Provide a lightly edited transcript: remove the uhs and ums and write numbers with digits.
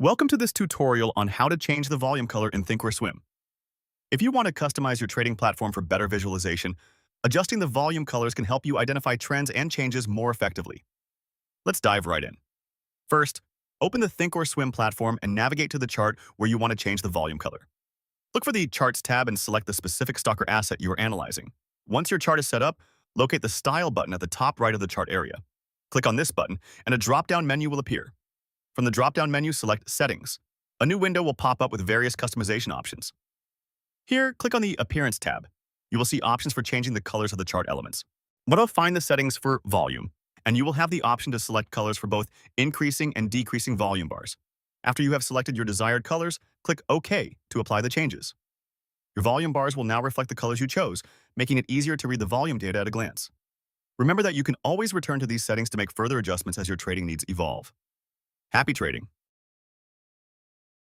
Welcome to this tutorial on how to change the volume color in Thinkorswim. If you want to customize your trading platform for better visualization, adjusting the volume colors can help you identify trends and changes more effectively. Let's dive right in. First, open the Thinkorswim platform and navigate to the chart where you want to change the volume color. Look for the Charts tab and select the specific stock or asset you are analyzing. Once your chart is set up, locate the Style button at the top right of the chart area. Click on this button and a drop-down menu will appear. From the drop-down menu, select Settings. A new window will pop up with various customization options. Here, click on the Appearance tab. You will see options for changing the colors of the chart elements. Find the settings for volume, and you will have the option to select colors for both increasing and decreasing volume bars. After you have selected your desired colors, click OK to apply the changes. Your volume bars will now reflect the colors you chose, making it easier to read the volume data at a glance. Remember that you can always return to these settings to make further adjustments as your trading needs evolve. Happy trading!